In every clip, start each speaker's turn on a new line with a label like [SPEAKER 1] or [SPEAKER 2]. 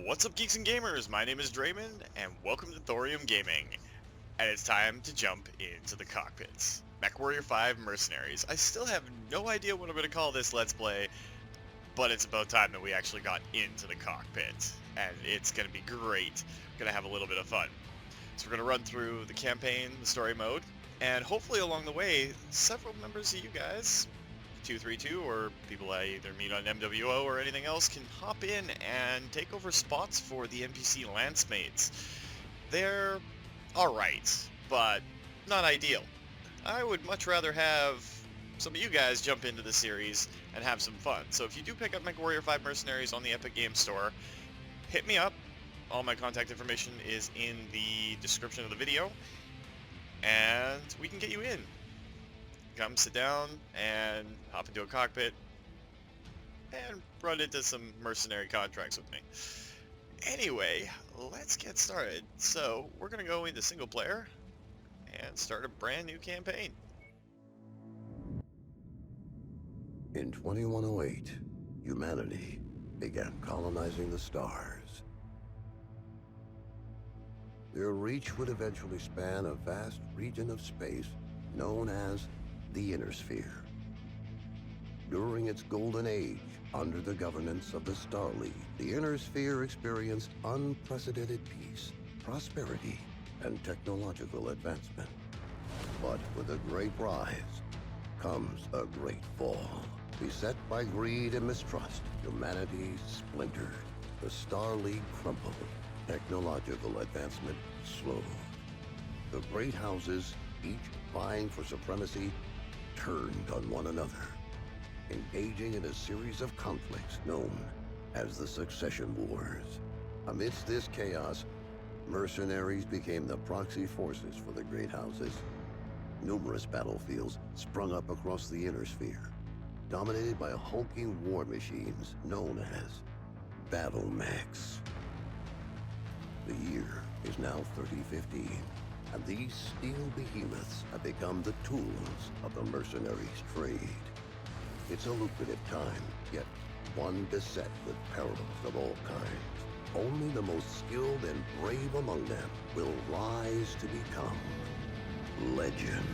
[SPEAKER 1] What's up, geeks and gamers? My name is Drementfh, and welcome to Thorium Gaming. And it's time to jump into the cockpits. MechWarrior 5 Mercenaries. I still have no idea what I'm going to call this Let's Play, but it's about time that we actually got into the cockpit. And it's going to be great. We're going to have a little bit of fun. So we're going to run through the campaign, the story mode, and hopefully along the way, several members of you guys, 232, or people I either meet on MWO or anything else, can hop in and take over spots for the NPC lance mates. They're alright, but not ideal. I would much rather have some of you guys jump into the series and have some fun. So if you do pick up MechWarrior 5 Mercenaries on the Epic Games Store, hit me up. All my contact information is in the description of the video, and we can get you in. Come sit down and hop into a cockpit and run into some mercenary contracts with me. Anyway, let's get started. So we're going to go into single player and start a brand new campaign.
[SPEAKER 2] In 2108, humanity began colonizing the stars. Their reach would eventually span a vast region of space known as the Inner Sphere. During its golden age, under the governance of the Star League, the Inner Sphere experienced unprecedented peace, prosperity, and technological advancement. But with a great rise comes a great fall. Beset by greed and mistrust, humanity splintered. The Star League crumbled. Technological advancement slowed. The great houses, each vying for supremacy, turned on one another, engaging in a series of conflicts known as the Succession Wars. Amidst this chaos, mercenaries became the proxy forces for the great houses. Numerous battlefields sprung up across the Inner Sphere, dominated by hulking war machines known as battle mechs. The year is now 3015, and these steel behemoths have become the tools of the mercenaries' trade. It's a lucrative time, yet one beset with perils of all kinds. Only the most skilled and brave among them will rise to become legend.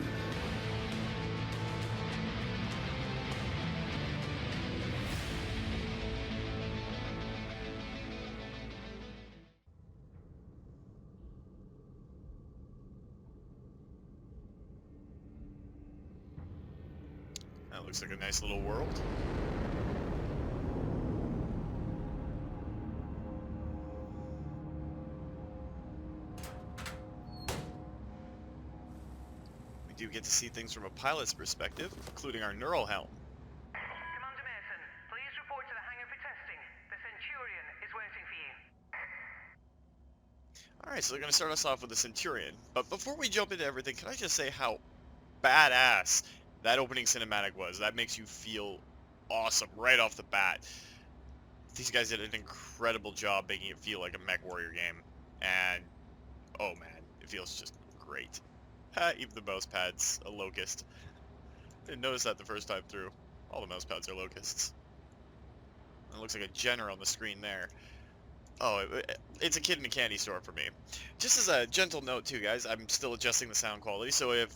[SPEAKER 1] That looks like a nice little world. We do get to see things from a pilot's perspective, including our neural helm.
[SPEAKER 3] Commander Mason, please report to the hangar for testing. The Centurion is waiting for you.
[SPEAKER 1] Alright, so they're going to start us off with the Centurion. But before we jump into everything, can I just say how badass that opening cinematic was? That makes you feel awesome right off the bat. These guys did an incredible job making it feel like a MechWarrior game. And, oh man, it feels just great. Even the mouse pad's a locust. Didn't notice that the first time through. All the mouse pads are locusts. It looks like a Jenner on the screen there. Oh, it's a kid in a candy store for me. Just as a gentle note too, guys, I'm still adjusting the sound quality, so if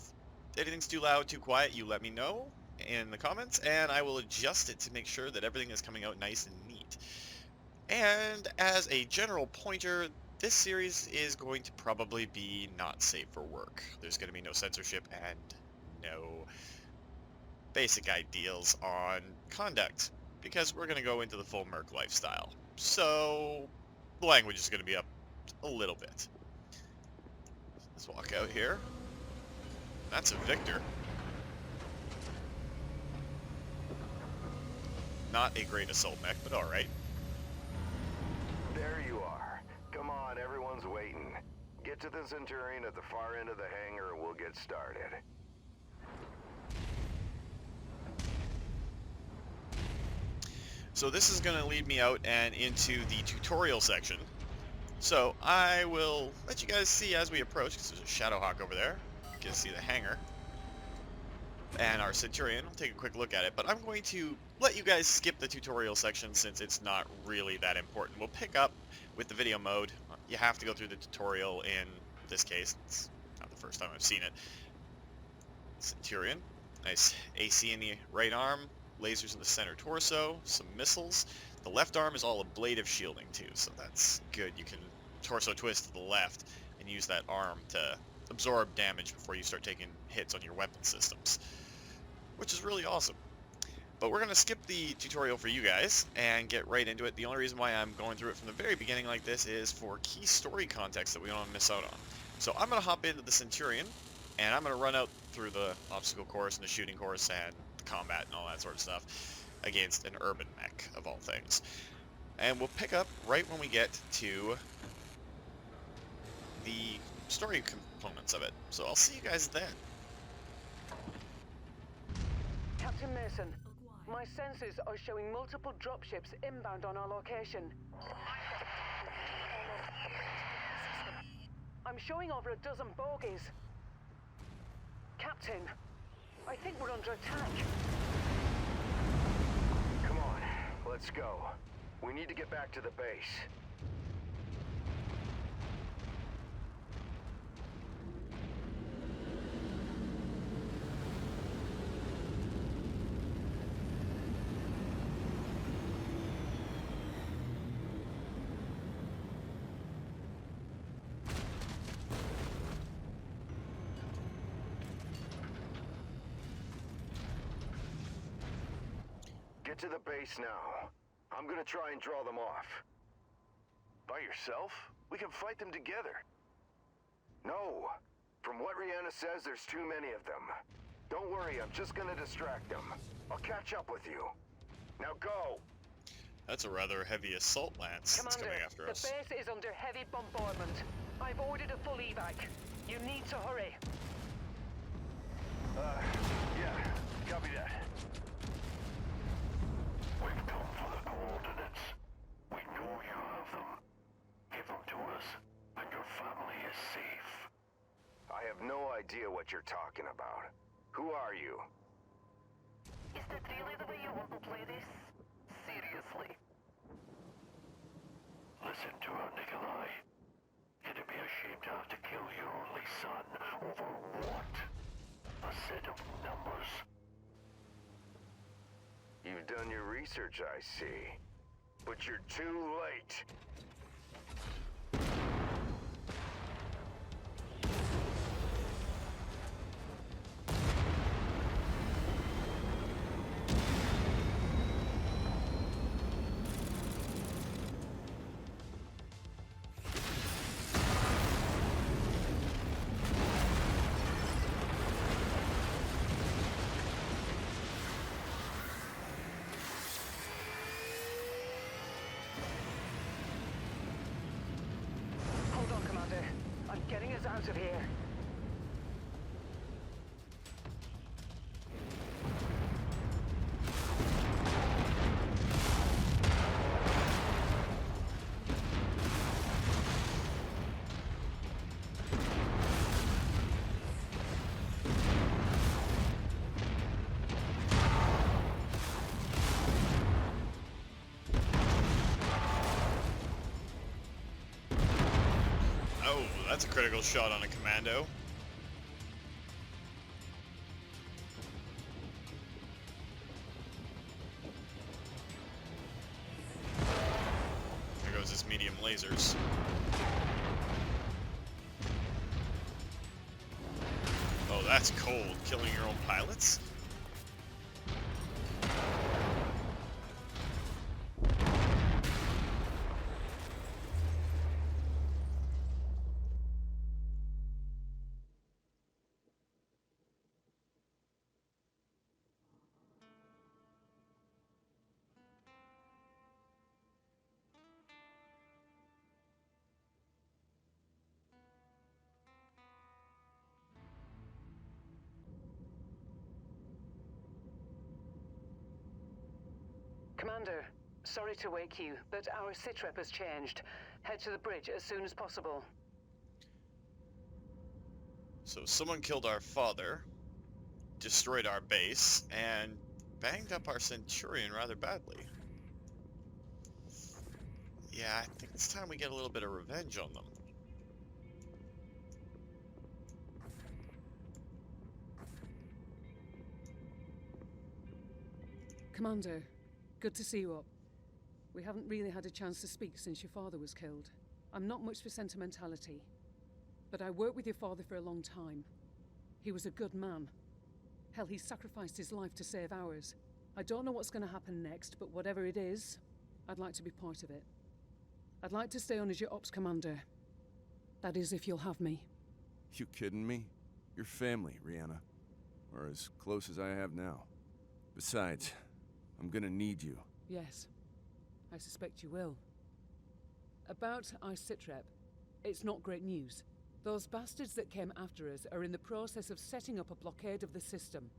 [SPEAKER 1] anything's too loud, too quiet, you let me know in the comments, and I will adjust it to make sure that everything is coming out nice and neat. And as a general pointer, this series is going to probably be not safe for work. There's going to be no censorship and no basic ideals on conduct, because we're going to go into the full Merc lifestyle. So the language is going to be up a little bit. Let's walk out here. That's a Victor. Not a great assault mech, but alright.
[SPEAKER 4] There you are. Come on, everyone's waiting. Get to the Centurion at the far end of the hangar and we'll get started.
[SPEAKER 1] So this is going to lead me out and into the tutorial section. So I will let you guys see as we approach, because there's a Shadowhawk over there. You can see the hangar. And our Centurion. We'll take a quick look at it. But I'm going to let you guys skip the tutorial section since it's not really that important. We'll pick up with the video mode. You have to go through the tutorial in this case. It's not the first time I've seen it. Centurion. Nice AC in the right arm, lasers in the center torso, some missiles. The left arm is all ablative shielding too, so that's good. You can torso twist to the left and use that arm to absorb damage before you start taking hits on your weapon systems, which is really awesome. But we're going to skip the tutorial for you guys and get right into it. The only reason why I'm going through it from the very beginning like this is for key story context that we don't want to miss out on. So I'm going to hop into the Centurion, and I'm going to run out through the obstacle course and the shooting course and the combat and all that sort of stuff against an urban mech, of all things. And we'll pick up right when we get to the story components of it. So I'll see you guys then.
[SPEAKER 3] Captain Mason, my sensors are showing multiple dropships inbound on our location. I'm showing over a dozen bogies. Captain, I think we're under attack.
[SPEAKER 4] Come on, let's go. We need to get back to the base. Get to the base now. I'm gonna try and draw them off. By yourself? We can fight them together. No. From what Rihanna says, there's too many of them. Don't worry, I'm just gonna distract them. I'll catch up with you. Now go!
[SPEAKER 1] That's a rather heavy assault lance that's
[SPEAKER 3] Commander,
[SPEAKER 1] coming after us.
[SPEAKER 3] the base is under heavy bombardment. I've ordered a full evac. You need to hurry.
[SPEAKER 4] Yeah, copy that.
[SPEAKER 5] We've come for the coordinates. We know you have them. Give them to us, and your family is safe.
[SPEAKER 4] I have no idea what you're talking about. Who are you?
[SPEAKER 6] Is that really the way you want to play this? Seriously?
[SPEAKER 5] Listen to her, Nikolai. It'd be a shame to have to kill your only son over what? A set of numbers.
[SPEAKER 4] You've done your research, I see. But you're too late.
[SPEAKER 3] Hold on, Commander. I'm getting us out of here.
[SPEAKER 1] Oh, that's a critical shot on a commando. There goes his medium lasers. Oh, that's cold. Killing your own pilots?
[SPEAKER 3] Commander, sorry to wake you, but our sitrep has changed. Head to the bridge as soon as possible.
[SPEAKER 1] So someone killed our father, destroyed our base, and banged up our Centurion rather badly. Yeah, I think it's time we get a little bit of revenge on them.
[SPEAKER 3] Commander, good to see you up. We haven't really had a chance to speak since your father was killed. I'm not much for sentimentality, but I worked with your father for a long time. He was a good man. Hell, he sacrificed his life to save ours. I don't know what's going to happen next, but whatever it is, I'd like to be part of it. I'd like to stay on as your ops commander. That is, if you'll have me.
[SPEAKER 7] You kidding me? You're family, Rihanna. Or as close as I have now. Besides, I'm gonna need you.
[SPEAKER 3] Yes, I suspect you will. About our sitrep, it's not great news. Those bastards that came after us are in the process of setting up a blockade of the system,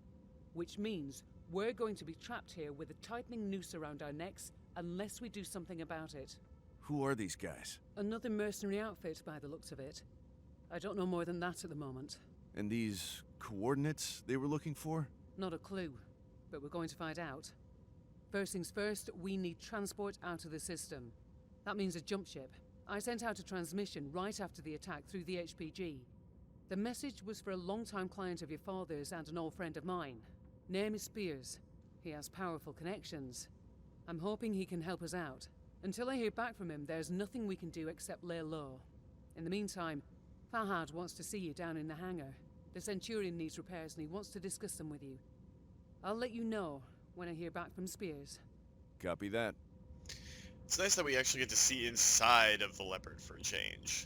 [SPEAKER 3] which means we're going to be trapped here with a tightening noose around our necks unless we do something about it.
[SPEAKER 7] Who are these guys?
[SPEAKER 3] Another mercenary outfit by the looks of it. I don't know more than that at the moment.
[SPEAKER 7] And these coordinates they were looking for?
[SPEAKER 3] Not a clue, but we're going to find out. First things first, we need transport out of the system. That means a jump ship. I sent out a transmission right after the attack through the HPG. The message was for a long-time client of your father's and an old friend of mine. Name is Spears. He has powerful connections. I'm hoping he can help us out. Until I hear back from him, there's nothing we can do except lay low. In the meantime, Fahad wants to see you down in the hangar. The Centurion needs repairs and he wants to discuss them with you. I'll let you know when I hear back from Spears.
[SPEAKER 7] Copy that.
[SPEAKER 1] It's nice that we actually get to see inside of the Leopard for a change.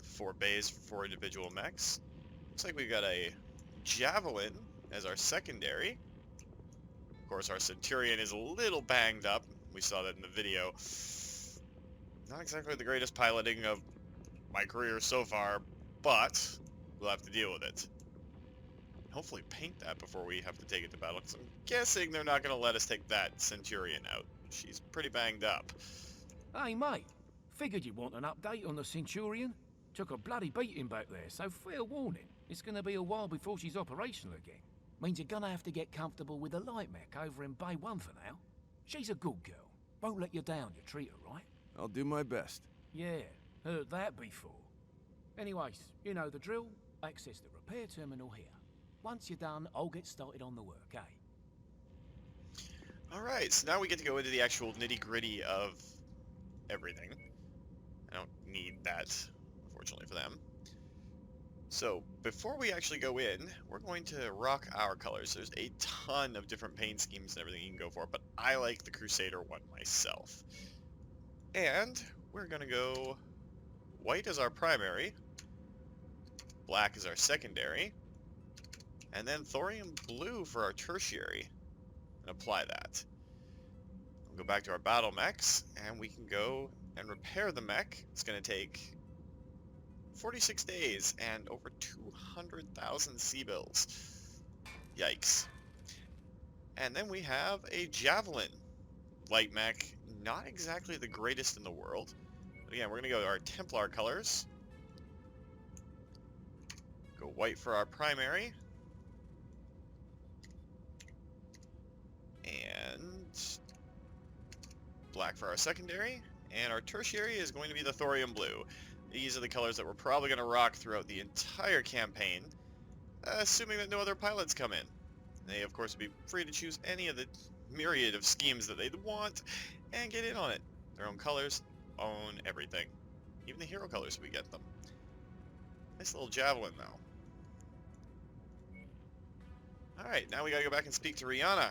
[SPEAKER 1] 4 bays for 4 individual mechs. Looks like we've got a Javelin as our secondary. Of course, our Centurion is a little banged up. We saw that in the video. Not exactly the greatest piloting of my career so far, but we'll have to deal with it. Hopefully paint that before we have to take it to battle, because I'm guessing they're not going to let us take that Centurion out. She's pretty banged up.
[SPEAKER 8] Hey, mate. Figured you'd want an update on the Centurion. Took a bloody beating back there, so fair warning. It's gonna be a while before she's operational again. Means you're gonna have to get comfortable with the light mech over in Bay 1 for now. She's a good girl. Won't let you down, you treat her right.
[SPEAKER 7] I'll do my best.
[SPEAKER 8] Yeah, heard that before. Anyways, you know the drill. Access the repair terminal here. Once you're done, I'll get started on the work, eh?
[SPEAKER 1] Alright, so now we get to go into the actual nitty-gritty of everything. I don't need that, unfortunately for them. So, before we actually go in, we're going to rock our colors. There's a ton of different paint schemes and everything you can go for, but I like the Crusader one myself. And we're going to go white as our primary, black as our secondary, and then thorium blue for our tertiary, and apply that. We'll go back to our battle mechs, and we can go and repair the mech. It's going to take 46 days and over 200,000 C-bills. Yikes. And then we have a Javelin light mech, not exactly the greatest in the world. But again, we're going to go to our Templar colors. Go white for our primary. And black for our secondary. And our tertiary is going to be the thorium blue. These are the colors that we're probably going to rock throughout the entire campaign, assuming that no other pilots come in. They, of course, will be free to choose any of the myriad of schemes that they want and get in on it. Their own colors, own everything. Even the hero colors if we get them. Nice little Javelin, though. Alright, now we gotta go back and speak to Rihanna.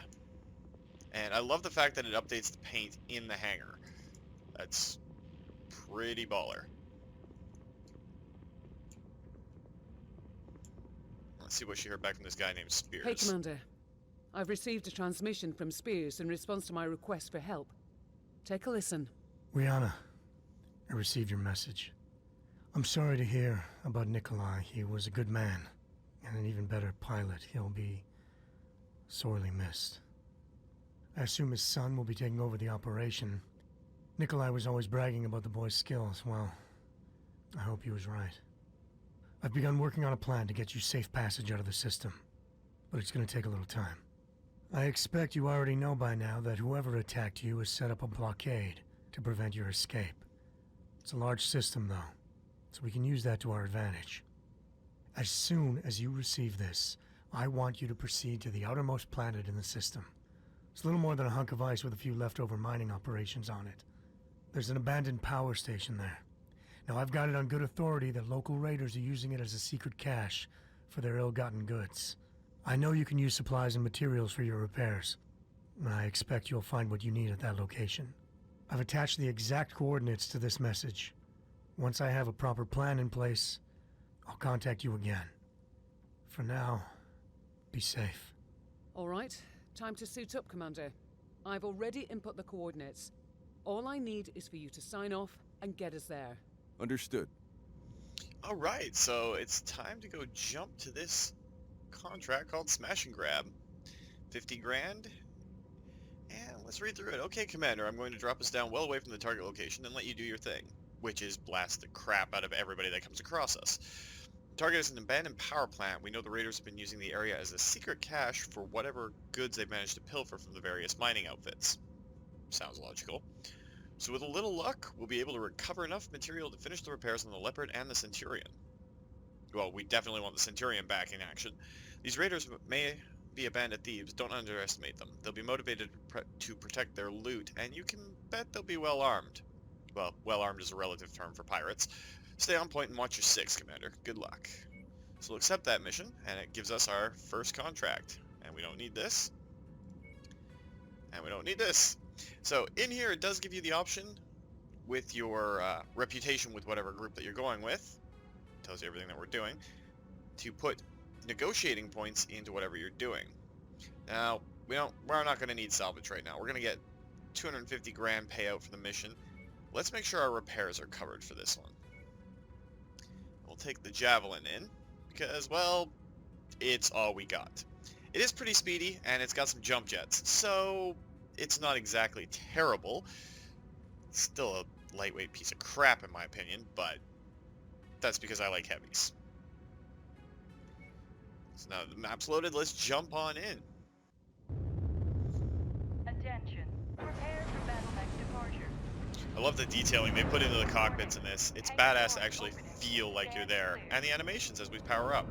[SPEAKER 1] And I love the fact that it updates the paint in the hangar. That's pretty baller. Let's see what she heard back from this guy named Spears.
[SPEAKER 3] Hey, Commander. I've received a transmission from Spears in response to my request for help. Take a listen.
[SPEAKER 9] Rihanna, I received your message. I'm sorry to hear about Nikolai. He was a good man, and an even better pilot. He'll be sorely missed. I assume his son will be taking over the operation. Nikolai was always bragging about the boy's skills. Well, I hope he was right. I've begun working on a plan to get you safe passage out of the system, but it's going to take a little time. I expect you already know by now that whoever attacked you has set up a blockade to prevent your escape. It's a large system, though, so we can use that to our advantage. As soon as you receive this, I want you to proceed to the outermost planet in the system. It's little more than a hunk of ice with a few leftover mining operations on it. There's an abandoned power station there. Now, I've got it on good authority that local raiders are using it as a secret cache for their ill-gotten goods. I know you can use supplies and materials for your repairs. I expect you'll find what you need at that location. I've attached the exact coordinates to this message. Once I have a proper plan in place, I'll contact you again. For now, be safe.
[SPEAKER 3] All right, time to suit up, Commander. I've already input the coordinates. All I need is for you to sign off and get us there.
[SPEAKER 7] Understood.
[SPEAKER 1] All right, so it's time to go jump to this contract called Smash and Grab. 50 grand. And let's read through it. Okay, Commander, I'm going to drop us down well away from the target location and let you do your thing, which is blast the crap out of everybody that comes across us. The target is an abandoned power plant. We know the raiders have been using the area as a secret cache for whatever goods they've managed to pilfer from the various mining outfits. Sounds logical. So with a little luck, we'll be able to recover enough material to finish the repairs on the Leopard and the Centurion. Well, we definitely want the Centurion back in action. These raiders may be abandoned thieves. Don't underestimate them. They'll be motivated to protect their loot, and you can bet they'll be well armed. Well, well armed is a relative term for pirates. Stay on point and watch your six, Commander. Good luck. So we'll accept that mission, and it gives us our first contract. And we don't need this. And we don't need this. So in here, it does give you the option with your reputation with whatever group that you're going with. It tells you everything that we're doing. To put negotiating points into whatever you're doing. Now, we're not going to need salvage right now. We're going to get 250 grand payout for the mission. Let's make sure our repairs are covered for this one. We'll take the Javelin in, because, well, it's all we got. It is pretty speedy, and it's got some jump jets, so it's not exactly terrible. It's still a lightweight piece of crap, in my opinion, but that's because I like heavies. So now the map's loaded, let's jump on in.
[SPEAKER 6] Attention. Prepare for battle mech departure.
[SPEAKER 1] I love the detailing they put into the cockpits in this. It's badass to actually feel like you're there. And the animations as we power up.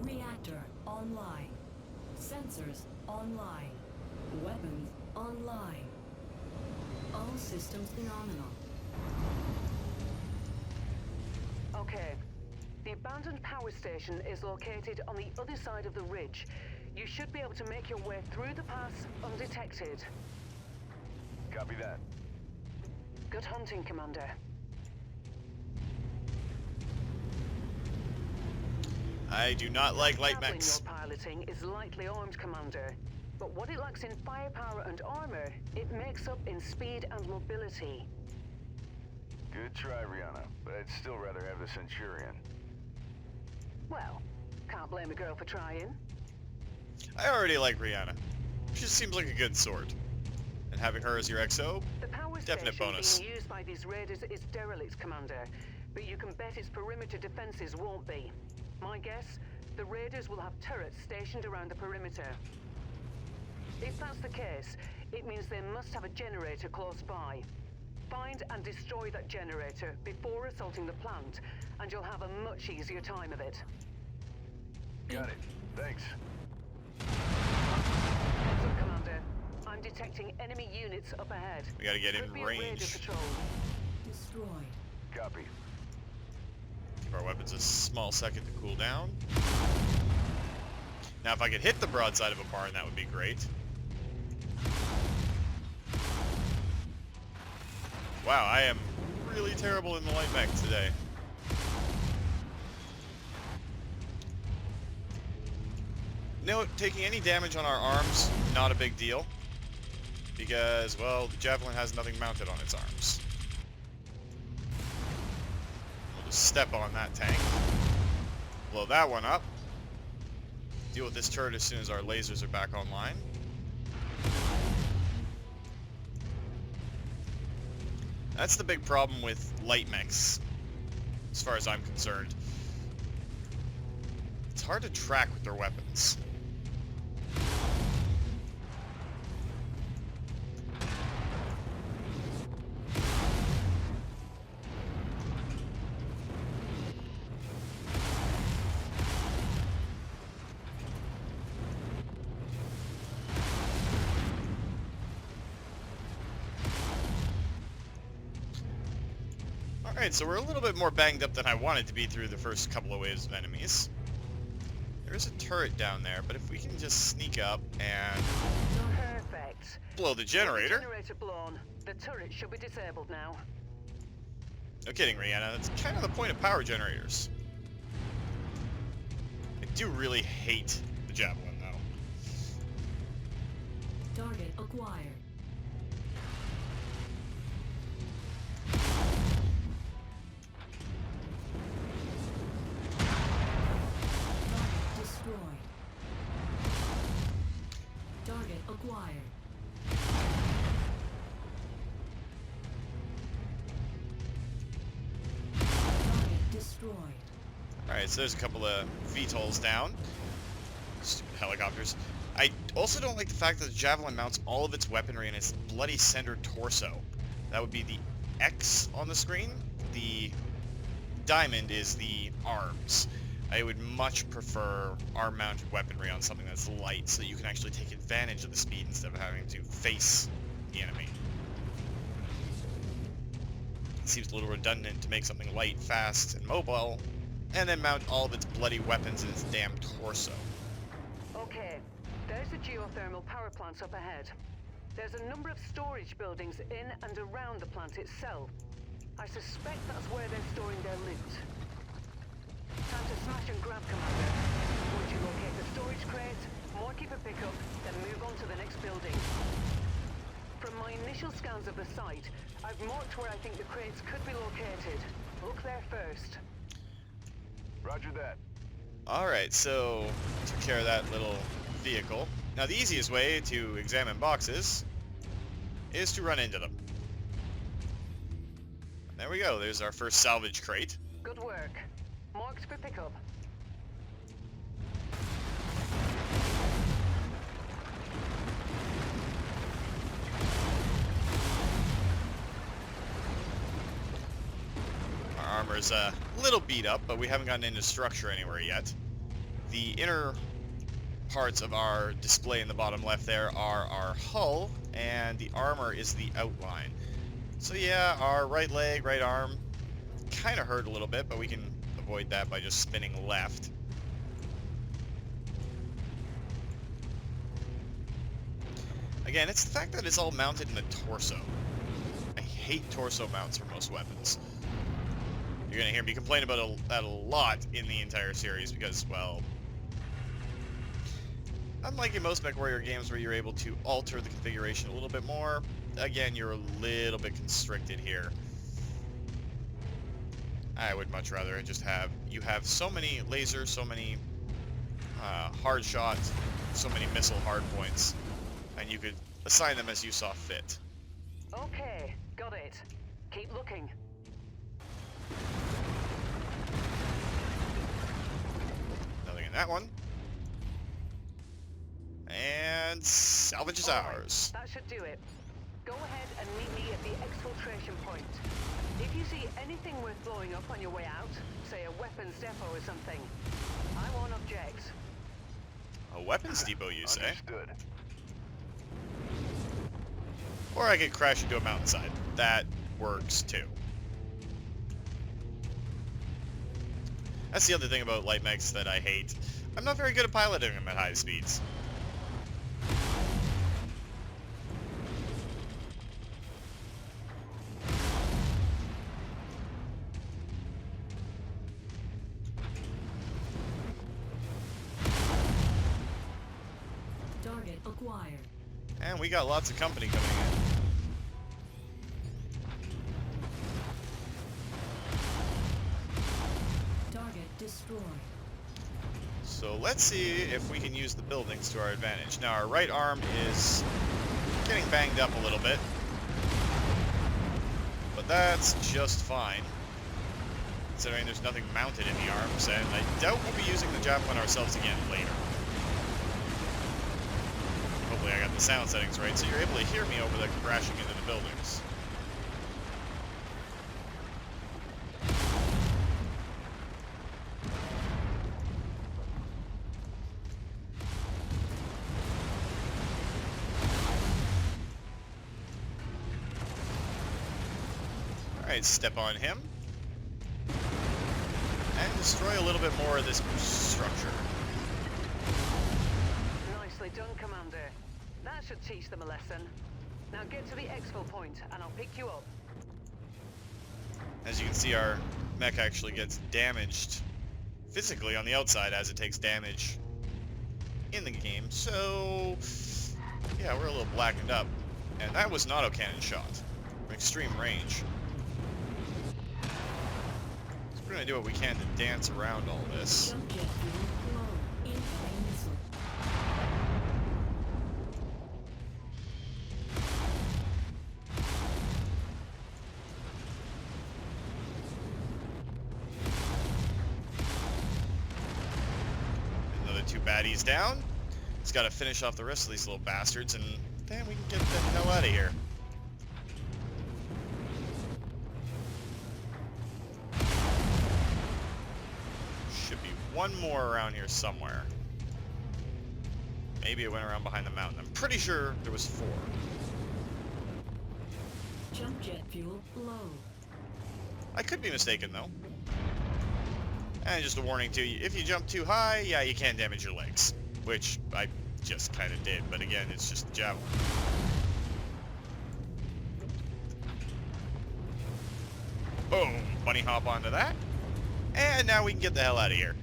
[SPEAKER 10] Reactor online. Sensors online. Weapons online. All systems phenomenal.
[SPEAKER 11] Okay. The abandoned power station is located on the other side of the ridge. You should be able to make your way through the pass undetected.
[SPEAKER 4] Copy that.
[SPEAKER 11] Good hunting, Commander.
[SPEAKER 1] I do not like light
[SPEAKER 11] Javelin
[SPEAKER 1] mechs.
[SPEAKER 11] you're piloting is lightly armed, Commander. But what it lacks in firepower and armor, it makes up in speed and mobility.
[SPEAKER 4] Good try, Rihanna, but I'd still rather have the Centurion.
[SPEAKER 11] Well, can't blame a girl for trying.
[SPEAKER 1] I already like Rihanna. She just seems like a good sword. And having her as your XO,
[SPEAKER 11] The power
[SPEAKER 1] definite
[SPEAKER 11] station
[SPEAKER 1] bonus.
[SPEAKER 11] being used by these raiders is derelict, Commander. But you can bet its perimeter defenses won't be. My guess, the raiders will have turrets stationed around the perimeter. If that's the case, it means they must have a generator close by. Find and destroy that generator before assaulting the plant, and you'll have a much easier time of it.
[SPEAKER 4] Got it. Thanks.
[SPEAKER 11] Heads up, Commander. I'm detecting enemy units up ahead.
[SPEAKER 1] We gotta get
[SPEAKER 11] Could
[SPEAKER 1] in
[SPEAKER 11] be a raider
[SPEAKER 1] range.
[SPEAKER 11] patrol.
[SPEAKER 10] Destroyed.
[SPEAKER 4] Copy.
[SPEAKER 1] Give our weapons a small second to cool down. Now if I could hit the broadside of a barn, that would be great. Wow, I am really terrible in the light mech today. Note, taking any damage on our arms, not a big deal. Because, well, the Javelin has nothing mounted on its arms. We'll just step on that tank. Blow that one up. Deal with this turret as soon as our lasers are back online. That's the big problem with light mechs, as far as I'm concerned. It's hard to track with their weapons. Alright, so we're a little bit more banged up than I wanted to be through the first couple of waves of enemies. There's a turret down there, but if we can just sneak up and
[SPEAKER 11] Perfect.
[SPEAKER 1] blow the generator.
[SPEAKER 11] Generator blown. The turret should be disabled now.
[SPEAKER 1] No kidding, Rihanna. That's kind of the point of power generators. I do really hate the javelin, though.
[SPEAKER 10] Target acquired. Target destroyed. Target acquired. Target destroyed.
[SPEAKER 1] Alright, so there's a couple of VTOLs down. Stupid helicopters. I also don't like the fact that the javelin mounts all of its weaponry in its bloody center torso. That would be the X on the screen. The diamond is the arms. I would much prefer arm-mounted weaponry on something that's light so that you can actually take advantage of the speed instead of having to face the enemy. It seems a little redundant to make something light, fast, and mobile, and then mount all of its bloody weapons in its damn torso.
[SPEAKER 11] Okay, there's the geothermal power plants up ahead. There's a number of storage buildings in and around the plant itself. I suspect that's where they're storing their loot. Time to smash and grab, Commander. Once you locate the storage crate, keep a pickup, then move on to the next building. From my initial scans of the site, I've marked where I think the crates could be located. Look there first.
[SPEAKER 4] Roger that.
[SPEAKER 1] Alright, so took care of that little vehicle. Now the easiest way to examine boxes is to run into them. There we go, there's our first salvage crate.
[SPEAKER 11] Good work. Marked for pickup.
[SPEAKER 1] Our armor's a little beat up, but we haven't gotten into structure anywhere yet. The inner parts of our display in the bottom left there are our hull, and the armor is the outline. So yeah, our right leg, right arm, kind of hurt a little bit, but we can avoid that by just spinning left. Again, it's the fact that it's all mounted in the torso. I hate torso mounts for most weapons. You're going to hear me complain about that a lot in the entire series because, well, unlike in most MechWarrior games where you're able to alter the configuration a little bit more, again, you're a little bit constricted here. I would much rather just have, you have so many lasers, so many hard shots, so many missile hard points, and you could assign them as you saw fit.
[SPEAKER 11] Okay, got it. Keep looking.
[SPEAKER 1] Nothing in that one. And salvage is ours.
[SPEAKER 11] That should do it. Go ahead and meet me at the exfiltration point. If you see anything worth blowing up on your way out, say a weapons depot or something, I won't object.
[SPEAKER 1] A weapons depot, you say?
[SPEAKER 4] Understood.
[SPEAKER 1] Or I could crash into a mountainside. That works too. That's the other thing about light mechs that I hate. I'm not very good at piloting them at high speeds.
[SPEAKER 10] Target acquired.
[SPEAKER 1] And we got lots of company coming in.
[SPEAKER 10] Target destroyed.
[SPEAKER 1] So let's see if we can use the buildings to our advantage. Now our right arm is getting banged up a little bit, but that's just fine, considering there's nothing mounted in the arms, and I doubt we'll be using the javelin ourselves again later. Hopefully I got the sound settings right, so you're able to hear me over the crashing into the buildings. Alright, step on him. and destroy a little bit more of this structure.
[SPEAKER 11] Nicely done, Commander. That should teach them a lesson. Now get to the exfil point, and I'll pick you up.
[SPEAKER 1] As you can see, our mech actually gets damaged physically on the outside as it takes damage in the game. So, yeah, we're a little blackened up. And that was an autocannon shot from extreme range. So we're going to do what we can to dance around all this.
[SPEAKER 10] Jump jet fuel low. Incoming missile.
[SPEAKER 1] Another 2 baddies down. It's got to finish off the rest of these little bastards, and then we can get the hell out of here. Should be one more around here somewhere. Maybe it went around behind the mountain. I'm pretty sure there was 4.
[SPEAKER 10] Jump jet fuel low.
[SPEAKER 1] I could be mistaken, though. And just a warning to you, if you jump too high, yeah, you can damage your legs. Which I just kind of did, but again, it's just a javelin. Boom! Bunny hop onto that. And now we can get the hell out of here.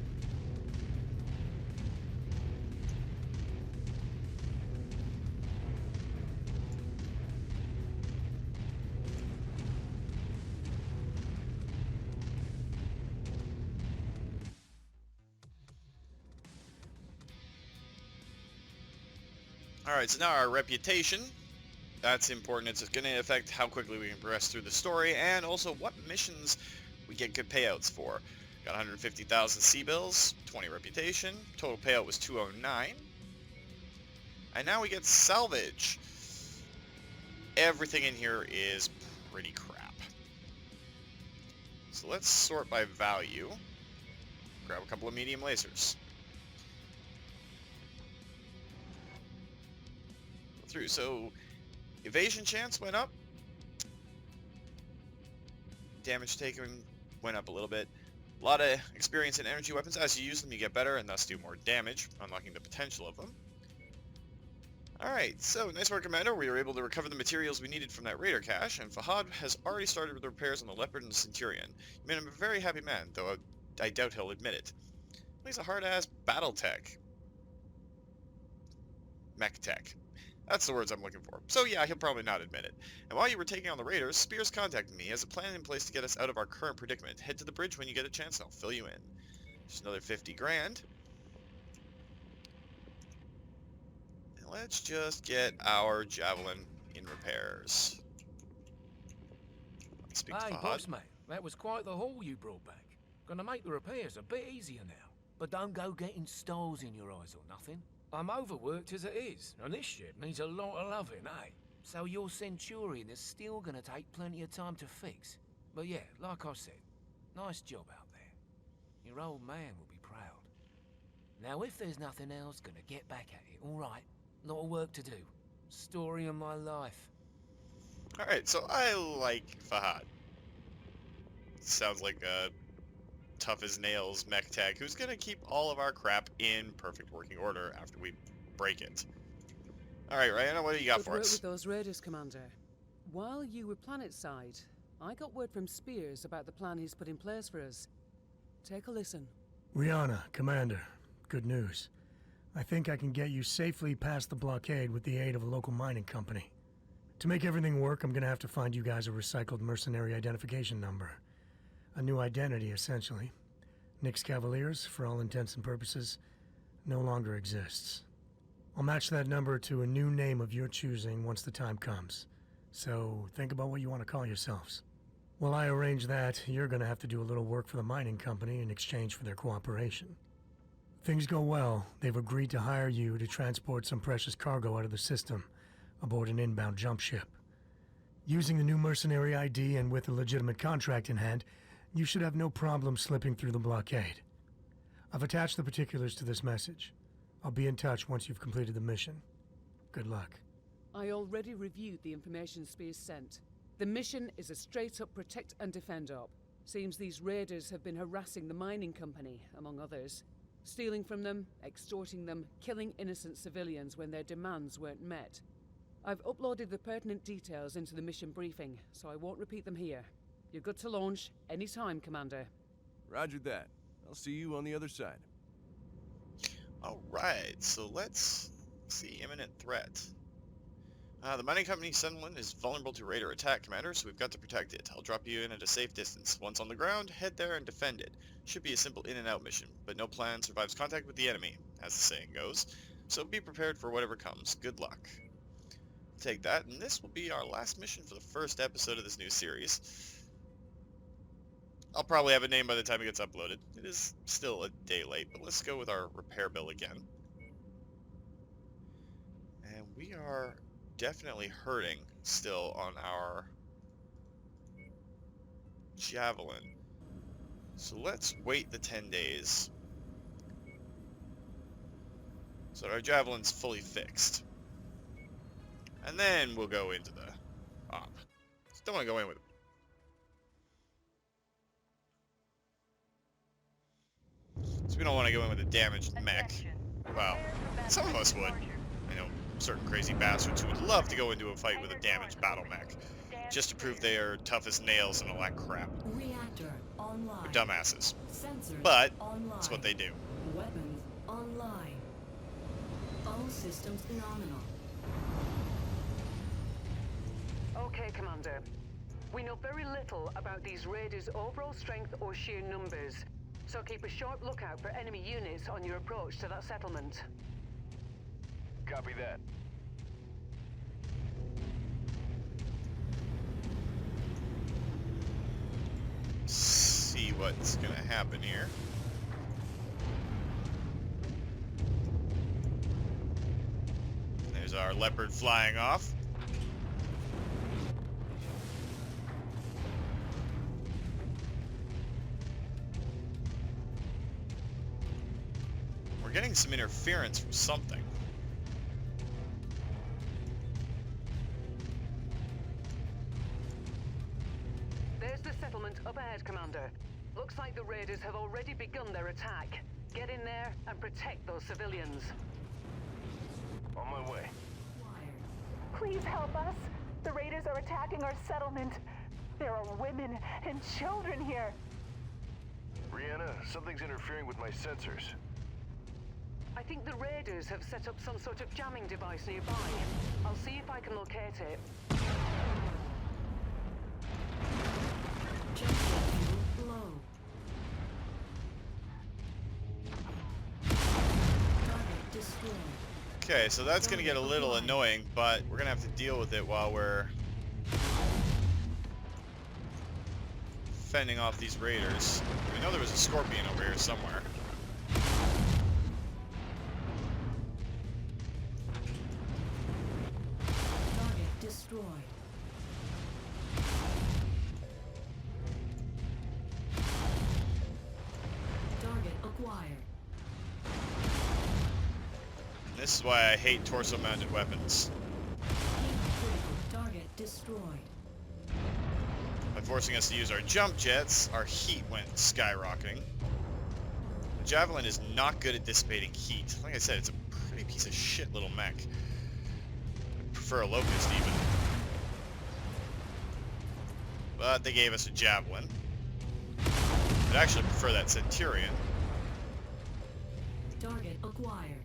[SPEAKER 1] Alright, so now our reputation, that's important. It's going to affect how quickly we can progress through the story, and also what missions we get good payouts for. Got 150,000 C-bills, 20 reputation, total payout was 209. And now we get salvage. Everything in here is pretty crap. So let's sort by value. Grab a couple of medium lasers. Through. So evasion chance went up, damage taken went up a little bit, a lot of experience in energy weapons. As you use them you get better and thus do more damage, unlocking the potential of them. Alright, so nice work, Commander. We were able to recover the materials we needed from that raider cache, and Fahad has already started with the repairs on the Leopard and the Centurion. You made him a very happy man, though I doubt he'll admit it. He's a hard-ass battle tech. Mech tech. That's the words I'm looking for. So yeah, he'll probably not admit it. And while you were taking on the raiders, Spears contacted me. He has a plan in place to get us out of our current predicament. Head to the bridge when you get a chance and I'll fill you in. Just another 50 grand. And let's just get our javelin in repairs. Speak to
[SPEAKER 8] Hey,
[SPEAKER 1] Fahad.
[SPEAKER 8] boss mate, that was quite the haul you brought back. Gonna make the repairs a bit easier now. But don't go getting stars in your eyes or nothing. I'm overworked as it is, and this ship needs a lot of loving, eh? So your Centurion is still gonna take plenty of time to fix. But yeah, like I said, nice job out there. Your old man will be proud. Now if there's nothing else, gonna get back at it, alright? Lot of work to do. Story of my life.
[SPEAKER 1] Alright, so I like Fahad. Sounds like a tough as nails mech tech who's gonna keep all of our crap in perfect working order after we break it. Alright, Ryan, what do you got
[SPEAKER 3] Good
[SPEAKER 1] for
[SPEAKER 3] work
[SPEAKER 1] us?
[SPEAKER 3] with those raiders, Commander. While you were planetside, I got word from Spears about the plan he's put in place for us. Take a listen.
[SPEAKER 9] Rihanna, Commander, good news. I think I can get you safely past the blockade with the aid of a local mining company. To make everything work, I'm gonna have to find you guys a recycled mercenary identification number. A new identity, essentially. Nyx Cavaliers, for all intents and purposes, no longer exists. I'll match that number to a new name of your choosing once the time comes. So think about what you want to call yourselves. While I arrange that, you're gonna have to do a little work for the mining company in exchange for their cooperation. If things go well, they've agreed to hire you to transport some precious cargo out of the system aboard an inbound jump ship. Using the new mercenary ID and with a legitimate contract in hand, you should have no problem slipping through the blockade. I've attached the particulars to this message. I'll be in touch once you've completed the mission. Good luck.
[SPEAKER 3] I already reviewed the information Spears sent. The mission is a straight-up protect and defend op. Seems these raiders have been harassing the mining company, among others. Stealing from them, extorting them, killing innocent civilians when their demands weren't met. I've uploaded the pertinent details into the mission briefing, so I won't repeat them here. You're good to launch any time, Commander.
[SPEAKER 7] Roger that. I'll see you on the other side.
[SPEAKER 1] Alright, so let's see imminent threat. The mining company Sunland is vulnerable to raider attack, Commander, so we've got to protect it. I'll drop you in at a safe distance. Once on the ground, head there and defend it. Should be a simple in and out mission, but no plan survives contact with the enemy, as the saying goes. So be prepared for whatever comes. Good luck. Take that, and this will be our last mission for the first episode of this new series. I'll probably have a name by the time it gets uploaded. It is still a day late, but let's go with our repair bill again. And we are definitely hurting still on our javelin. So let's wait the 10 days so that our javelin's fully fixed. And then we'll go into the op. Just don't want to go in with it. So we don't want to go in with a damaged mech. Well, some of us would. I know certain crazy bastards who would love to go into a fight with a damaged battle mech, just to prove they are tough as nails and all that crap.
[SPEAKER 10] Reactor online.
[SPEAKER 1] They're dumbasses.
[SPEAKER 10] Sensors
[SPEAKER 1] But
[SPEAKER 10] online.
[SPEAKER 1] that's what they do.
[SPEAKER 10] Weapons online. All systems nominal.
[SPEAKER 11] Okay, Commander. We know very little about these raiders' overall strength or sheer numbers, so keep a sharp lookout for enemy units on your approach to that settlement.
[SPEAKER 4] Copy that.
[SPEAKER 1] See what's gonna happen here. There's our leopard flying off. We're getting some interference from something.
[SPEAKER 11] There's the settlement up ahead, Commander. Looks like the raiders have already begun their attack. Get in there and protect those civilians.
[SPEAKER 4] On my way.
[SPEAKER 6] Please help us. The raiders are attacking our settlement. There are women and children here.
[SPEAKER 4] Brianna, something's interfering with my sensors.
[SPEAKER 11] I think the raiders have set up some sort of jamming device nearby. I'll see if I can locate it.
[SPEAKER 10] Jump fuel low. Target destroyed.
[SPEAKER 1] Okay, so that's gonna get a little annoying, but we're gonna have to deal with it while we're fending off these raiders. We know there was a scorpion over here somewhere.
[SPEAKER 10] Target destroyed. Target acquired.
[SPEAKER 1] This is why I hate torso-mounted weapons.
[SPEAKER 10] Critical target destroyed.
[SPEAKER 1] By forcing us to use our jump jets, our heat went skyrocketing. The Javelin is not good at dissipating heat. Like I said, it's a pretty piece of shit little mech. I prefer a Locust even. But they gave us a Javelin. I'd actually prefer that Centurion.
[SPEAKER 10] Target acquired.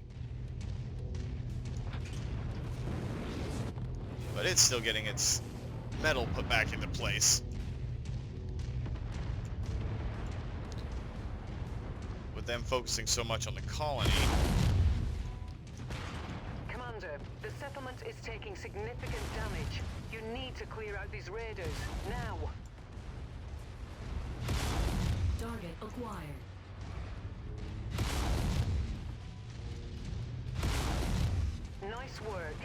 [SPEAKER 1] But it's still getting its metal put back into place. With them focusing so much on the colony.
[SPEAKER 11] Commander, the settlement is taking significant damage. You need to clear out these raiders, now.
[SPEAKER 10] Target acquired.
[SPEAKER 11] Nice work.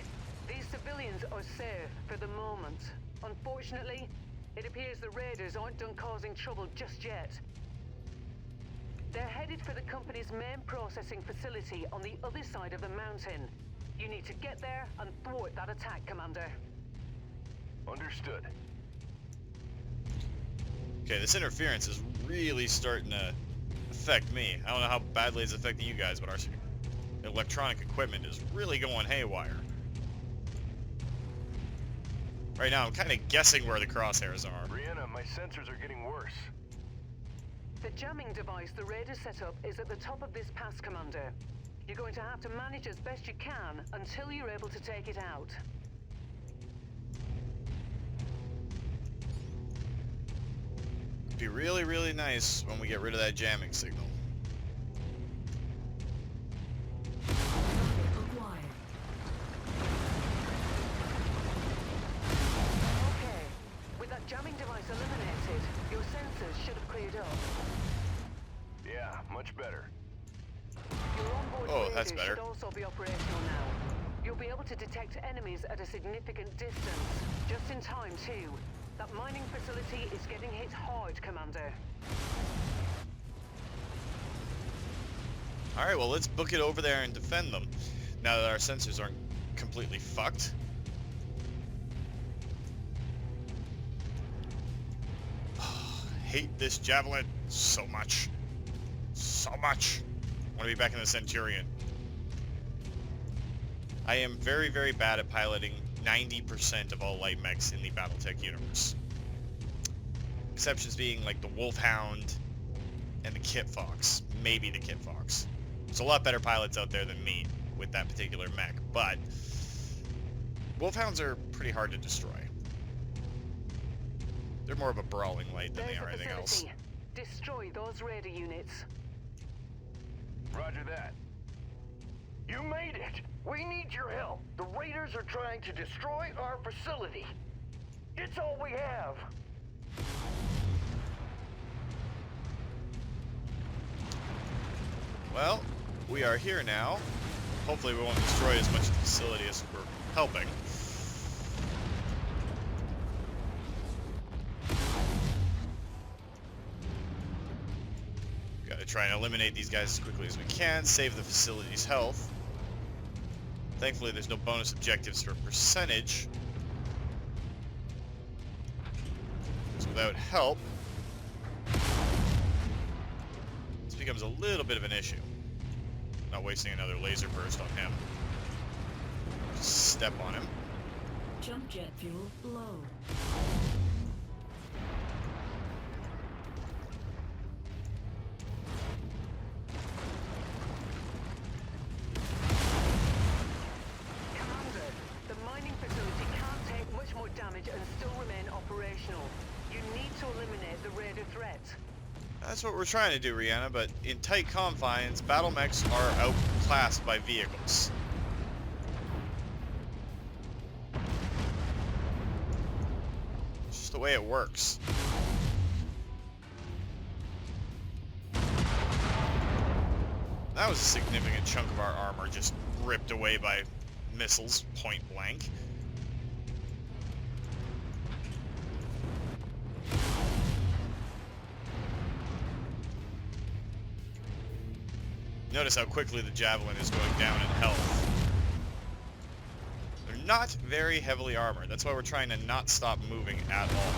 [SPEAKER 11] These civilians are safe for the moment. Unfortunately, it appears the raiders aren't done causing trouble just yet. They're headed for the company's main processing facility on the other side of the mountain. You need to get there and thwart that attack, Commander.
[SPEAKER 4] Understood.
[SPEAKER 1] Okay, this interference is really starting to affect me. I don't know how badly it's affecting you guys, but our electronic equipment is really going haywire. Right now, I'm kind of guessing where the crosshairs are.
[SPEAKER 4] Brianna, my sensors are getting worse.
[SPEAKER 11] The jamming device the Raiders set up is at the top of this pass, Commander. You're going to have to manage as best you can until you're able to take it out.
[SPEAKER 1] It'd be really, really nice when we get rid of that jamming signal.
[SPEAKER 10] Acquired.
[SPEAKER 11] Okay. With that jamming device eliminated, your sensors should have cleared up.
[SPEAKER 4] Yeah, much better.
[SPEAKER 11] Your onboard
[SPEAKER 1] Oh, that's
[SPEAKER 11] radar
[SPEAKER 1] better.
[SPEAKER 11] should also be operational now. You'll be able to detect enemies at a significant distance. Just in time, too. That mining facility is getting hit hard, Commander.
[SPEAKER 1] Alright, well, let's book it over there and defend them. Now that our sensors aren't completely fucked. Hate this javelin so much. So much. I want to be back in the Centurion. I am very, very bad at piloting 90% of all light mechs in the Battletech universe. Exceptions being like the Wolfhound and the Kit Fox. Maybe the Kit Fox. There's a lot better pilots out there than me with that particular mech, but Wolfhounds are pretty hard to destroy. They're more of a brawling light than they are anything else.
[SPEAKER 11] Destroy those Raider units.
[SPEAKER 4] Roger that.
[SPEAKER 5] You made it! We need your help. The Raiders are trying to destroy our facility. It's all we have.
[SPEAKER 1] Well, we are here now. Hopefully we won't destroy as much of the facility as we're helping. Gotta try and eliminate these guys as quickly as we can, save the facility's health. Thankfully there's no bonus objectives for percentage. So without help, this becomes a little bit of an issue. Not wasting another laser burst on him. Just step on him.
[SPEAKER 10] Jump jet fuel low.
[SPEAKER 11] Commander, the mining facility can't take much more damage and still remain operational. You need to eliminate the Raider threat.
[SPEAKER 1] That's what we're trying to do, Rihanna, but in tight confines, battle mechs are outclassed by vehicles. It's just the way it works. That was a significant chunk of our armor just ripped away by missiles, point blank. Notice how quickly the javelin is going down in health. They're not very heavily armored. That's why we're trying to not stop moving at all.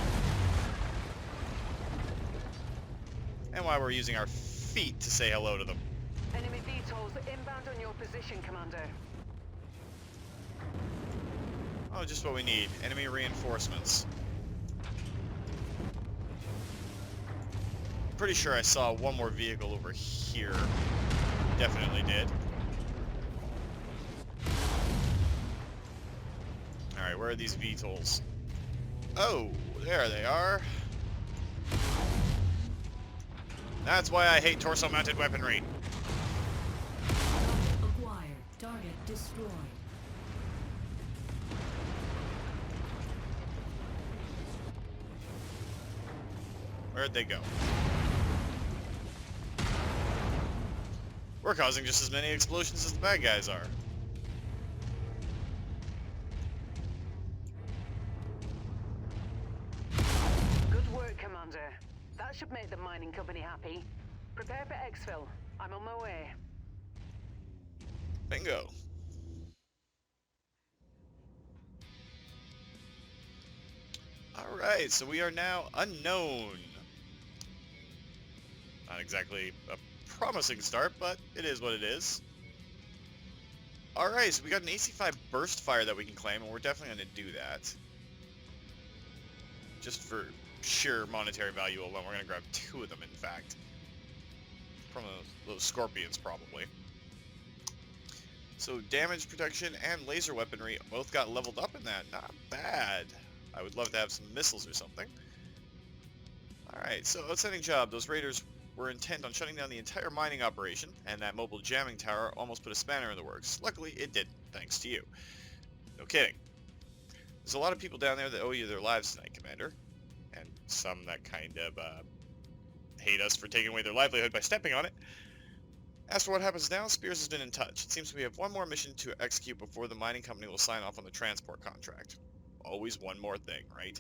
[SPEAKER 1] And why we're using our feet to say hello to them.
[SPEAKER 11] Enemy VTOLs inbound on your position, Commander.
[SPEAKER 1] Oh, just what we need. Enemy reinforcements. Pretty sure I saw one more vehicle over here. Definitely did. Alright, where are these VTOLs? Oh, there they are. That's why I hate torso-mounted weaponry.
[SPEAKER 10] Acquired. Target destroyed.
[SPEAKER 1] Where'd they go? We're causing just as many explosions as the bad guys are.
[SPEAKER 11] Good work, Commander. That should make the mining company happy. Prepare for exfil. I'm on my way.
[SPEAKER 1] Bingo. Alright, so we are now unknown. Not exactly a promising start, but it is what it is. Alright, so we got an AC-5 burst fire that we can claim, and we're definitely going to do that. Just for sheer monetary value alone, we're going to grab 2 of them, in fact. From those scorpions, probably. So damage protection and laser weaponry both got leveled up in that. Not bad. I would love to have some missiles or something. Alright, so outstanding job. Those raiders were intent on shutting down the entire mining operation, and that mobile jamming tower almost put a spanner in the works. Luckily, it didn't, thanks to you. No kidding. There's a lot of people down there that owe you their lives tonight, Commander. And some that kind of hate us for taking away their livelihood by stepping on it. As for what happens now, Spears has been in touch. It seems we have one more mission to execute before the mining company will sign off on the transport contract. Always one more thing, right?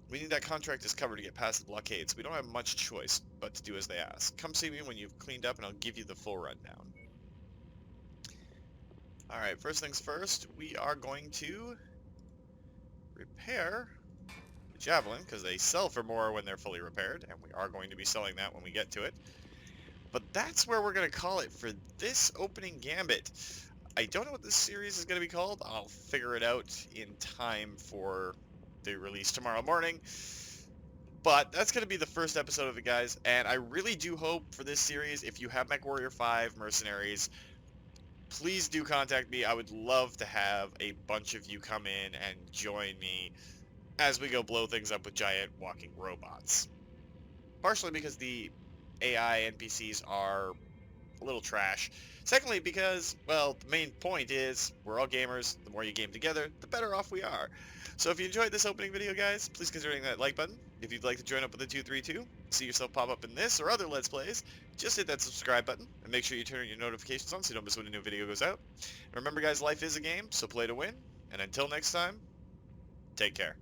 [SPEAKER 1] We need that contract as cover to get past the blockade, so we don't have much choice but to do as they ask. Come see me when you've cleaned up and I'll give you the full rundown. Alright, first things first, we are going to repair the Javelin, because they sell for more when they're fully repaired, and we are going to be selling that when we get to it. But that's where we're going to call it for this opening gambit. I don't know what this series is going to be called. I'll figure it out in time for the release tomorrow morning. But that's going to be the first episode of it, guys. And I really do hope for this series, if you have MechWarrior 5 Mercenaries, please do contact me. I would love to have a bunch of you come in and join me as we go blow things up with giant walking robots. Partially because the AI NPCs are a little trash. Secondly, because, well, the main point is we're all gamers. The more you game together, the better off we are. So if you enjoyed this opening video, guys, please consider hitting that like button. If you'd like to join up with the 232, see yourself pop up in this or other Let's Plays, just hit that subscribe button and make sure you turn your notifications on so you don't miss when a new video goes out. And remember, guys, life is a game, so play to win. And until next time, take care.